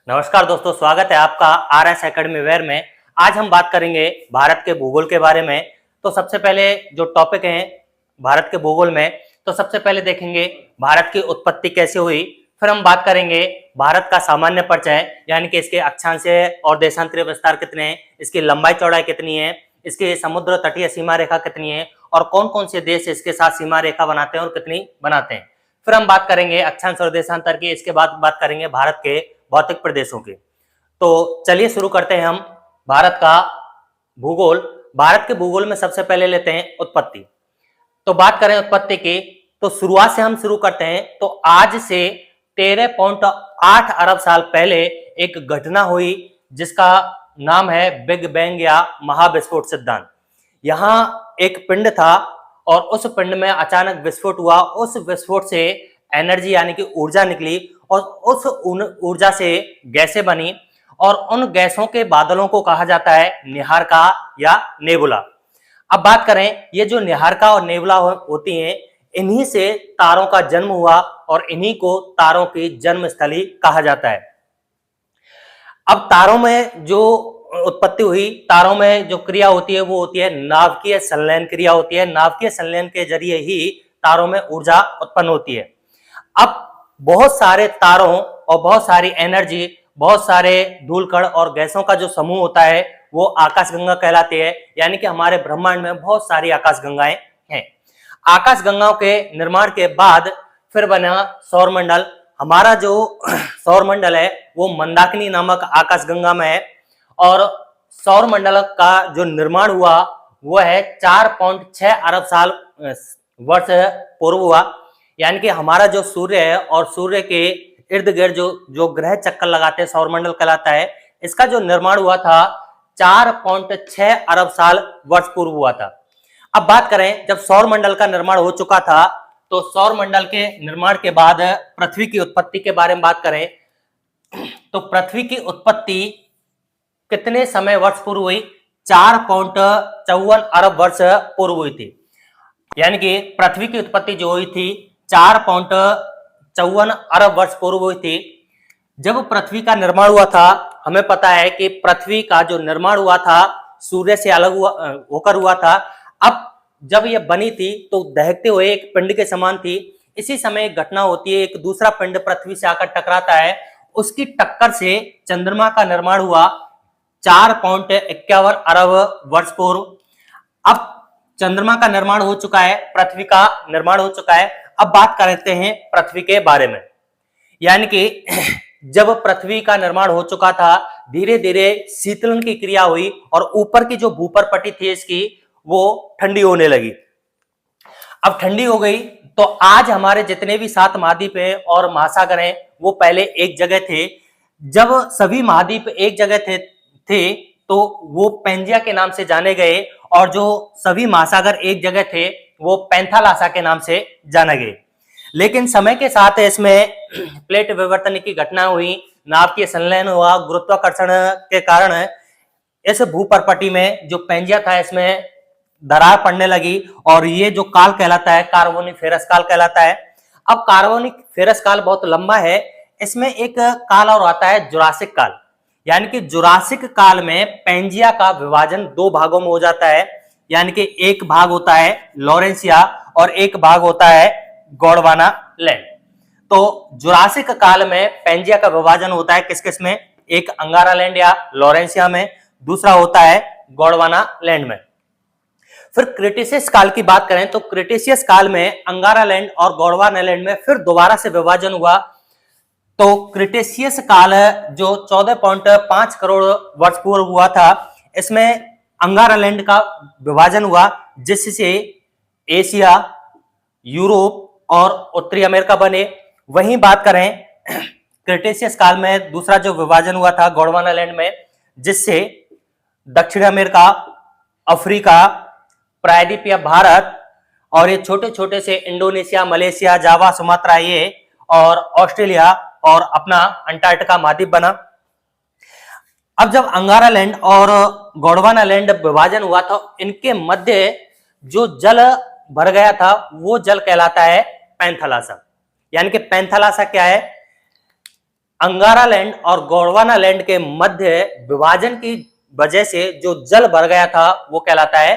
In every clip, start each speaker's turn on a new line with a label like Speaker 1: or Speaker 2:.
Speaker 1: नमस्कार दोस्तों, स्वागत है आपका आरएस एकेडमी वेयर में। आज हम बात करेंगे भारत के भूगोल के बारे में। तो सबसे पहले जो टॉपिक है भारत के भूगोल में, तो सबसे पहले देखेंगे भारत की उत्पत्ति कैसे हुई। फिर हम बात करेंगे भारत का सामान्य परिचय, यानी कि इसके अक्षांश और देशांतरीय विस्तार कितने हैं, इसकी लंबाई चौड़ाई कितनी है, इसकी समुद्र तटीय सीमा रेखा कितनी है और कौन कौन से देश इसके साथ सीमा रेखा बनाते हैं और कितनी बनाते हैं। फिर हम बात करेंगे अक्षांश और देशांतर की। इसके बाद बात करेंगे भारत के भौतिक प्रदेशों की। तो चलिए शुरू करते हैं हम भारत का भूगोल। भारत के भूगोल में सबसे पहले लेते हैं उत्पत्ति। तो बात करें उत्पत्ति की, तो शुरुआत से हम शुरू करते हैं। तो आज से 13.8 अरब साल पहले एक घटना हुई जिसका नाम है बिग बैंग या महाविस्फोट सिद्धांत। यहां एक पिंड था और उस पिंड में अचानक विस्फोट हुआ। उस विस्फोट से एनर्जी यानी कि ऊर्जा निकली और उस ऊर्जा से गैसें बनी और उन गैसों के बादलों को कहा जाता है निहारिका या नेबुला। अब बात करें, ये जो निहारिका और नेबुला होती हैं, इन्हीं से तारों का जन्म हुआ और इन्हीं को तारों की जन्मस्थली कहा जाता है। अब तारों में जो उत्पत्ति हुई, तारों में जो क्रिया होती है वो होती है नाभिकीय संलयन क्रिया होती है। नाभिकीय संलयन के जरिए ही तारों में ऊर्जा उत्पन्न होती है। अब बहुत सारे तारों और बहुत सारी एनर्जी, बहुत सारे धूलकण और गैसों का जो समूह होता है वो आकाशगंगा कहलाती है। यानी कि हमारे ब्रह्मांड में बहुत सारी आकाशगंगाएं हैं। आकाशगंगाओं के निर्माण के बाद फिर बना सौरमंडल। हमारा जो सौरमंडल है वो मंदाकिनी नामक आकाशगंगा में है और सौरमंडल का जो निर्माण हुआ वो है 4.6 अरब साल वर्ष पूर्व हुआ। यानी कि हमारा जो सूर्य है और सूर्य के इर्द गिर्द जो ग्रह चक्कर लगाते हैं सौरमंडल कहलाता है। इसका जो निर्माण हुआ था 4.6 अरब साल वर्ष पूर्व हुआ था। अब बात करें, जब सौरमंडल का निर्माण हो चुका था तो सौरमंडल के निर्माण के बाद पृथ्वी की उत्पत्ति के बारे में बात करें तो पृथ्वी की उत्पत्ति कितने समय वर्ष पूर्व हुई? 4.54 अरब वर्ष पूर्व हुई थी। यानी कि पृथ्वी की उत्पत्ति जो हुई थी 4.54 अरब वर्ष पूर्व हुई थी। जब पृथ्वी का निर्माण हुआ था, हमें पता है कि पृथ्वी का जो निर्माण हुआ था सूर्य से अलग होकर हुआ था। अब जब यह बनी थी तो दहकते हुए एक पिंड के समान थी। इसी समय एक घटना होती है, एक दूसरा पिंड पृथ्वी से आकर टकराता है। उसकी टक्कर से चंद्रमा का निर्माण हुआ 4.51 अरब वर्ष पूर्व। अब चंद्रमा का निर्माण हो चुका है, पृथ्वी का निर्माण हो चुका है। अब बात करते हैं पृथ्वी के बारे में। यानी कि जब पृथ्वी का निर्माण हो चुका था, धीरे धीरे शीतलन की क्रिया हुई और ऊपर की जो भूपर पट्टी थी इसकी वो ठंडी होने लगी। अब ठंडी हो गई तो आज हमारे जितने भी 7 महाद्वीप हैं और महासागर हैं वो पहले एक जगह थे। जब सभी महाद्वीप एक जगह थे तो वो पेंजिया के नाम से जाने गए और जो सभी महासागर एक जगह थे वो पैंथालासा के नाम से जाने गए। लेकिन समय के साथ इसमें प्लेट विवर्तन की घटना हुई, नाभिकीय संलयन हुआ, गुरुत्वाकर्षण के कारण इस भूपर्पटी में जो पेंजिया था इसमें दरार पड़ने लगी और ये जो काल कहलाता है कार्बोनिफेरस काल कहलाता है। अब कार्बोनिफेरस काल बहुत लंबा है। इसमें एक काल और आता है जुरासिक काल। यानी कि जुरासिक काल में पेंजिया का विभाजन 2 भागों में हो जाता है। यानी कि एक भाग होता है लॉरेंसिया और एक भाग होता है गोंडवाना लैंड। तो जुरासिक काल में पेंजिया का विभाजन होता है किस किस में? एक अंगारा लैंड या लॉरेंसिया में, दूसरा होता है गोंडवाना लैंड में। फिर क्रिटेशियस काल की बात करें तो क्रिटेशियस काल में अंगारा लैंड और गोंडवाना लैंड में फिर दोबारा से विभाजन हुआ। तो क्रिटेशियस काल जो 14.5 करोड़ वर्ष पूर्व हुआ था, इसमें अंगारा लैंड का विभाजन हुआ जिससे एशिया, यूरोप और उत्तरी अमेरिका बने। वहीं बात करें क्रिटेशियस काल में दूसरा जो विभाजन हुआ था गोंडवाना लैंड में, जिससे दक्षिण अमेरिका, अफ्रीका, प्रायद्वीप या भारत और ये छोटे छोटे से इंडोनेशिया, मलेशिया, जावा, सुमात्रा ये और ऑस्ट्रेलिया और अपना अंटार्कटिका महाद्वीप बना। अब जब अंगारा लैंड और गोंडवाना लैंड विभाजन हुआ था, इनके मध्य जो जल भर गया था वो जल कहलाता है पैंथालासा। यानी कि पैंथालासा क्या है? अंगारा लैंड और गोंडवाना लैंड के मध्य विभाजन की वजह से जो जल भर गया था वो कहलाता है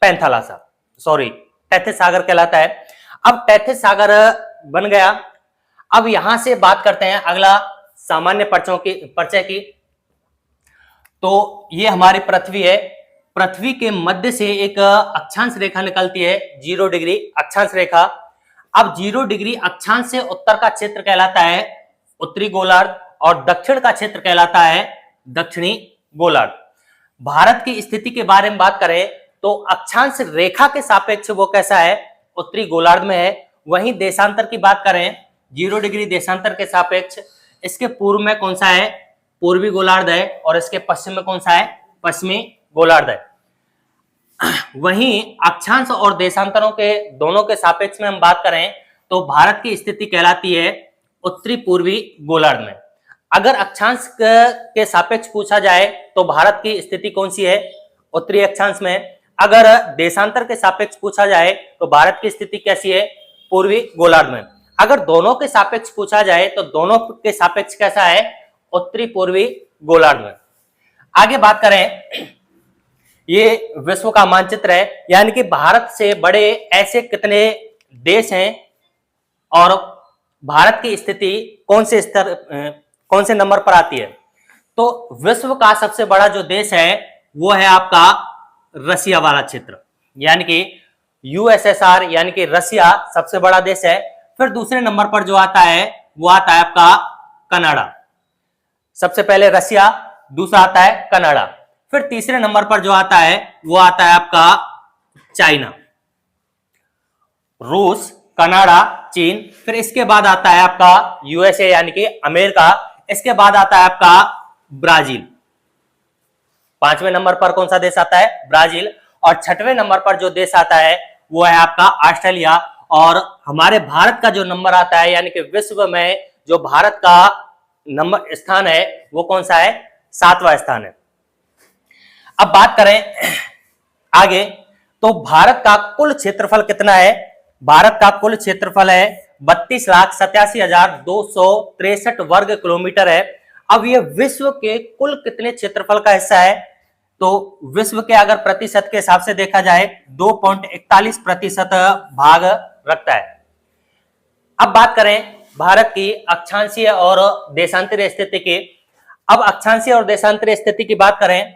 Speaker 1: पैंथालासा, सॉरी टेथिस सागर कहलाता है। अब टेथिस सागर बन गया। अब यहां से बात करते हैं अगला सामान्य परिचय की। तो ये हमारी पृथ्वी है। पृथ्वी के मध्य से एक अक्षांश रेखा निकलती है, 0 डिग्री अक्षांश रेखा। अब 0 डिग्री अक्षांश से उत्तर का क्षेत्र कहलाता है उत्तरी गोलार्ध और दक्षिण का क्षेत्र कहलाता है दक्षिणी गोलार्ध। भारत की स्थिति के बारे में बात करें तो अक्षांश रेखा के सापेक्ष वो कैसा है, उत्तरी गोलार्ध में है। वहीं देशांतर की बात करें 0 डिग्री देशांतर के सापेक्ष इसके पूर्व में कौन सा है, पूर्वी गोलार्ध है, और इसके पश्चिम में कौन सा है, पश्चिमी गोलार्ध है। वहीं अक्षांश और देशांतरों के दोनों के सापेक्ष में हम बात करें तो भारत की स्थिति कहलाती है उत्तरी पूर्वी गोलार्ध में। अगर अक्षांश के सापेक्ष पूछा जाए तो भारत की स्थिति कौन सी है, उत्तरी अक्षांश में। अगर देशांतर के सापेक्ष पूछा जाए तो भारत की स्थिति कैसी है, पूर्वी गोलार्ध में। अगर दोनों के सापेक्ष पूछा जाए तो दोनों के सापेक्ष कैसा है, उत्तरी पूर्वी गोलार्ध में। आगे बात करें, ये विश्व का मानचित्र है, यानी कि भारत से बड़े ऐसे कितने देश हैं और भारत की स्थिति कौन से नंबर पर आती है। तो विश्व का सबसे बड़ा जो देश है वो है आपका रसिया वाला क्षेत्र, यानी कि यूएसएसआर, यानी कि रसिया सबसे बड़ा देश है। फिर दूसरे नंबर पर जो आता है वो आता है आपका कनाडा। सबसे पहले रसिया, दूसरा आता है कनाडा। फिर तीसरे नंबर पर जो आता है वो आता है आपका चाइना, रूस, कनाडा, चीन। फिर इसके बाद आता है आपका यूएसए यानी कि अमेरिका। इसके बाद आता है आपका ब्राजील। पांचवें नंबर पर कौन सा देश आता है, ब्राजील। और छठवें नंबर पर जो देश आता है वो है आपका ऑस्ट्रेलिया। और हमारे भारत का जो नंबर आता है, यानी कि विश्व में जो भारत का नंबर स्थान है वो कौन सा है, 7वां स्थान है। अब बात करें आगे, तो भारत का कुल क्षेत्रफल कितना है। भारत का कुल क्षेत्रफल है 32,87,263 वर्ग किलोमीटर है। अब ये विश्व के कुल कितने क्षेत्रफल का हिस्सा है, तो विश्व के अगर प्रतिशत के हिसाब से देखा जाए 2.41% भाग रखता है। अब बात करें भारत की अक्षांशीय और देशांतरीय स्थिति की। अब अक्षांशीय और देशांतरीय स्थिति की बात करें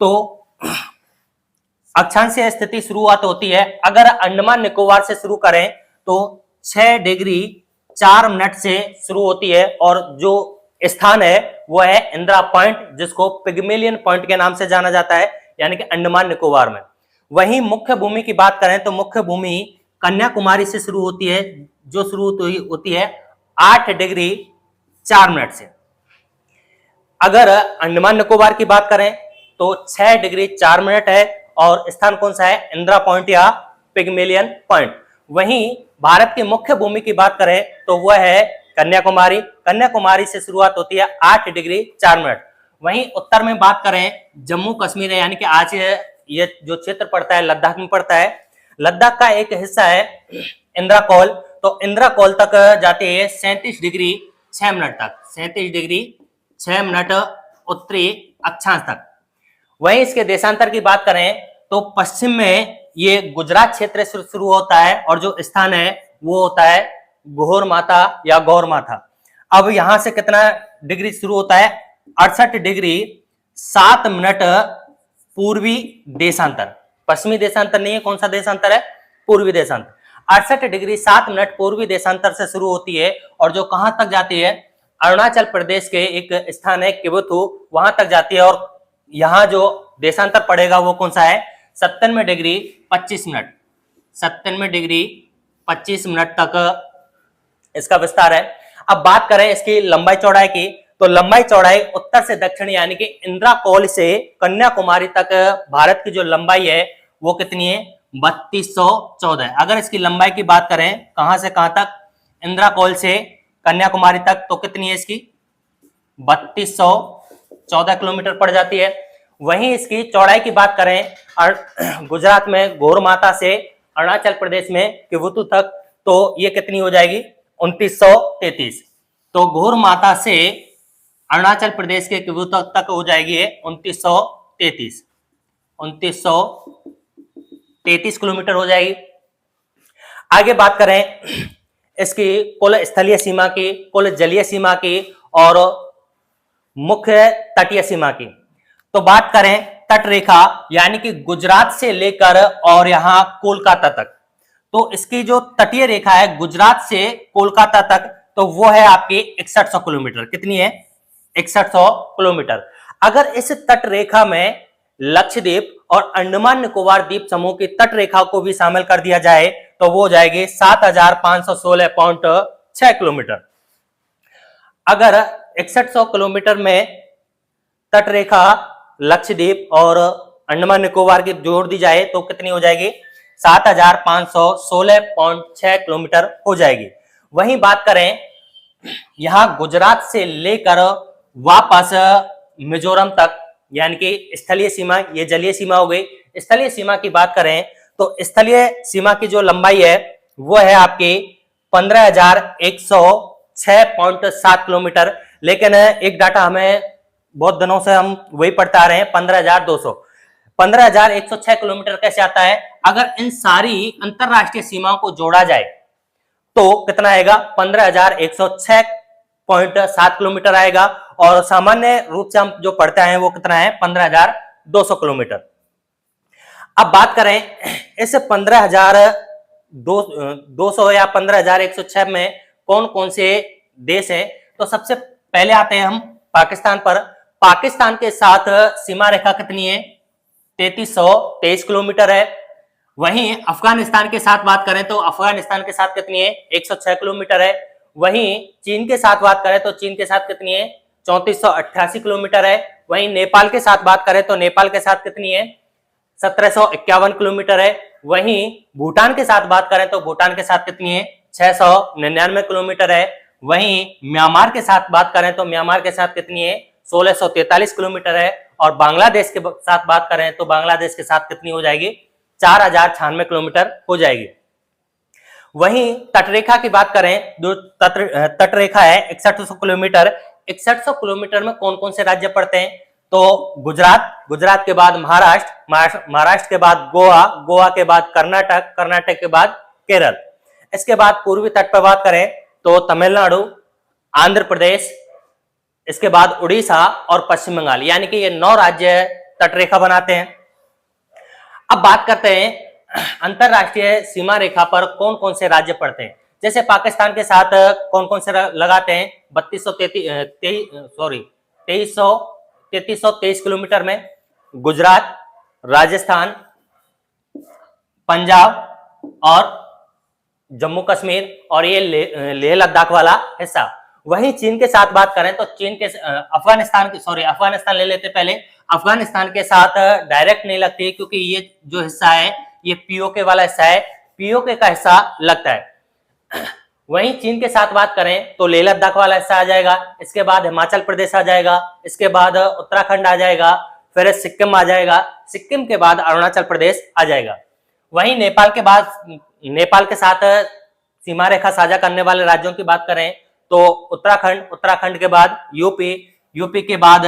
Speaker 1: तो अक्षांशीय स्थिति शुरुआत होती है, अगर अंडमान निकोबार से शुरू करें तो 6 डिग्री 4 मिनट से शुरू होती है, और जो स्थान है वो है इंदिरा पॉइंट, जिसको पिग्मेलियन पॉइंट के नाम से जाना जाता है, यानी कि अंडमान निकोबार में। वहीं मुख्य भूमि की बात करें तो मुख्य भूमि कन्याकुमारी से शुरू होती है, जो शुरू होती है 8 डिग्री 4 मिनट से। अगर अंडमान निकोबार की बात करें तो 6 डिग्री 4 मिनट है, और स्थान कौन सा है, इंदिरा पॉइंट या पिग्मेलियन पॉइंट। वहीं भारत की मुख्य भूमि की बात करें तो वह है कन्याकुमारी। कन्याकुमारी से शुरुआत होती है 8 डिग्री 4 मिनट। वहीं उत्तर में बात करें जम्मू कश्मीर है, यानी कि आज ये जो क्षेत्र पड़ता है लद्दाख में पड़ता है। लद्दाख का एक हिस्सा है इंदिरा कौल, तो इंदिरा कौल तक जाती है 37 डिग्री 6 मिनट तक, 37 डिग्री 6 मिनट उत्तरी अक्षांश तक। वहीं इसके देशांतर की बात करें तो पश्चिम में ये गुजरात क्षेत्र से शुरू होता है, और जो स्थान है वो होता है घोर माथा या गौर माथा। अब यहां से कितना डिग्री शुरू होता है, 68 डिग्री 7 मिनट पूर्वी देशांतर। पश्चिमी देशांतर नहीं है, कौन सा देशांतर है, पूर्वी देशांतर। 68 डिग्री 7 मिनट पूर्वी देशांतर से शुरू होती है, और जो कहां तक जाती है, अरुणाचल प्रदेश के एक स्थान है किबुथु, वहां तक जाती है। और यहां जो देशांतर पड़ेगा वो कौन सा है, 97 डिग्री 25 मिनट, 97 डिग्री 25 मिनट तक इसका विस्तार है। अब बात करें इसकी लंबाई चौड़ाई की, तो लंबाई चौड़ाई उत्तर से दक्षिण यानी कि इंदिरा कौल से कन्याकुमारी तक भारत की जो लंबाई है वो कितनी है, 3214। अगर इसकी लंबाई की बात करें कहां से कहां तक, इंदिरा कौल से कन्याकुमारी तक, तो कितनी है इसकी, 3214 किलोमीटर पड़ जाती है। वहीं इसकी चौड़ाई की बात करें गुजरात में घोर माथा से अरुणाचल प्रदेश में किबुथु तक, तो ये कितनी हो जाएगी, 2933। तो घोर माता से अरुणाचल प्रदेश के किबुतक तक हो जाएगी 2933 किलोमीटर हो जाएगी। आगे बात करें इसकी कुल स्थलीय सीमा की, कुल जलीय सीमा की और मुख्य तटीय सीमा की। तो बात करें तट रेखा यानी कि गुजरात से लेकर और यहां कोलकाता तक, तो इसकी जो तटीय रेखा है गुजरात से कोलकाता तक, तो वो है आपकी 6100 किलोमीटर। कितनी है? 6100 किलोमीटर। अगर इस तट रेखा में लक्षद्वीप और अंडमान निकोबार द्वीप समूह की तट रेखा को भी शामिल कर दिया जाए तो वो हो जाएगी 7516.6 किलोमीटर। अगर 6100 किलोमीटर में तट रेखा लक्षद्वीप और अंडमान निकोबार की जोड़ दी जाए तो कितनी हो जाएगी? 7516.6 किलोमीटर हो जाएगी। वहीं बात करें यहां गुजरात से लेकर वापस मिजोरम तक, यानी कि स्थलीय सीमा, ये जलीय सीमा हो गई। स्थलीय सीमा की बात करें तो स्थलीय सीमा की जो लंबाई है वो है आपकी 15,106.7 किलोमीटर। लेकिन एक डाटा हमें बहुत दिनों से हम वही पढ़ते आ रहे हैं, 15,200। 15,106 किलोमीटर कैसे आता है? अगर इन सारी अंतरराष्ट्रीय सीमाओं को जोड़ा जाए तो कितना आएगा? 15,106.7 किलोमीटर आएगा। और सामान्य रूप से हम जो पढ़ते हैं वो कितना है? 15,200 किलोमीटर। अब बात करें इस 15,200 या 15,106 में कौन कौन से देश हैं, तो सबसे पहले आते हैं हम पाकिस्तान पर। पाकिस्तान के साथ सीमा रेखा कितनी है? 3323 किलोमीटर है। वहीं अफगानिस्तान के साथ बात करें तो अफगानिस्तान के साथ कितनी है? 106 किलोमीटर है। वहीं चीन के साथ बात करें तो चीन के साथ कितनी है? 3488 किलोमीटर है। वहीं नेपाल के साथ बात करें तो नेपाल के साथ कितनी है? 1751 किलोमीटर है। वहीं भूटान के साथ बात करें तो भूटान के साथ कितनी है? 699 किलोमीटर है। वहीं म्यांमार के साथ बात करें तो म्यांमार के साथ कितनी है? 1643 किलोमीटर है। और बांग्लादेश के साथ बात करें तो बांग्लादेश के साथ कितनी हो जाएगी? 4096 किलोमीटर हो जाएगी। वहीं तटरेखा की बात करें, जो तटरेखा है 6100 किलोमीटर। 6100 किलोमीटर में कौन कौन से राज्य पड़ते हैं? तो गुजरात के बाद महाराष्ट्र के बाद गोवा के बाद कर्नाटक के बाद केरल। इसके बाद पूर्वी तट पर बात करें तो तमिलनाडु, आंध्र प्रदेश, इसके बाद उड़ीसा और पश्चिम बंगाल, यानी कि ये 9 राज्य तटरेखा बनाते हैं। अब बात करते हैं अंतरराष्ट्रीय सीमा रेखा पर कौन कौन से राज्य पड़ते हैं। जैसे पाकिस्तान के साथ कौन कौन से लगाते हैं? 3323 किलोमीटर में गुजरात, राजस्थान, पंजाब और जम्मू कश्मीर और ये लेह लद्दाख वाला हिस्सा। वहीं चीन के साथ बात करें तो चीन के अफगानिस्तान ले लेते पहले। अफगानिस्तान के साथ डायरेक्ट नहीं लगती क्योंकि ये जो हिस्सा है ये पीओके वाला हिस्सा है, पीओके का हिस्सा लगता है। वहीं चीन के साथ बात करें तो लेह लद्दाख वाला हिस्सा आ जाएगा, इसके बाद हिमाचल प्रदेश आ जाएगा, इसके बाद उत्तराखंड आ जाएगा, फिर सिक्किम आ जाएगा, सिक्किम के बाद अरुणाचल प्रदेश आ जाएगा। वहीं नेपाल के साथ सीमा रेखा साझा करने वाले राज्यों की बात करें तो उत्तराखंड के बाद यूपी के बाद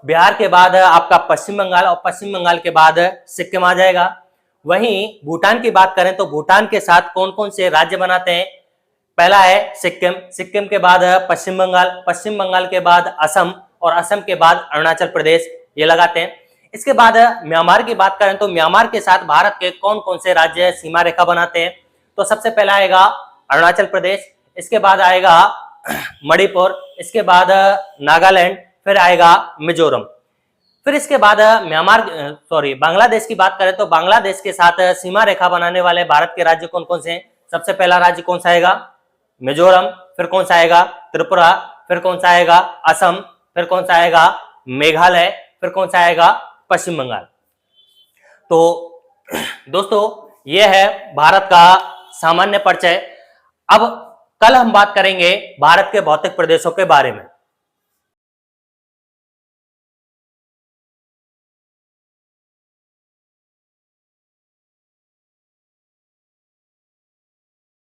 Speaker 1: बिहार के बाद आपका पश्चिम बंगाल और पश्चिम बंगाल के बाद सिक्किम आ जाएगा। वहीं भूटान की बात करें तो भूटान के साथ कौन कौन से राज्य बनाते हैं? पहला है सिक्किम के बाद पश्चिम बंगाल के बाद असम और असम के बाद अरुणाचल प्रदेश, ये लगाते हैं। इसके बाद म्यांमार की बात करें तो म्यांमार के साथ भारत के कौन कौन से राज्य सीमा रेखा बनाते हैं? तो सबसे पहला आएगा अरुणाचल प्रदेश, इसके बाद आएगा मणिपुर, इसके बाद नागालैंड, फिर आएगा मिजोरम। फिर इसके बाद बांग्लादेश की बात करें तो बांग्लादेश के साथ सीमा रेखा बनाने वाले भारत के राज्य कौन कौन से हैं? सबसे पहला राज्य कौन सा आएगा? मिजोरम, फिर कौन सा आएगा? त्रिपुरा, फिर कौन सा आएगा? असम, फिर कौन सा आएगा? मेघालय, फिर कौन सा आएगा? पश्चिम बंगाल। तो दोस्तों यह है भारत का सामान्य परिचय। अब कल हम बात करेंगे भारत के भौतिक प्रदेशों के बारे में।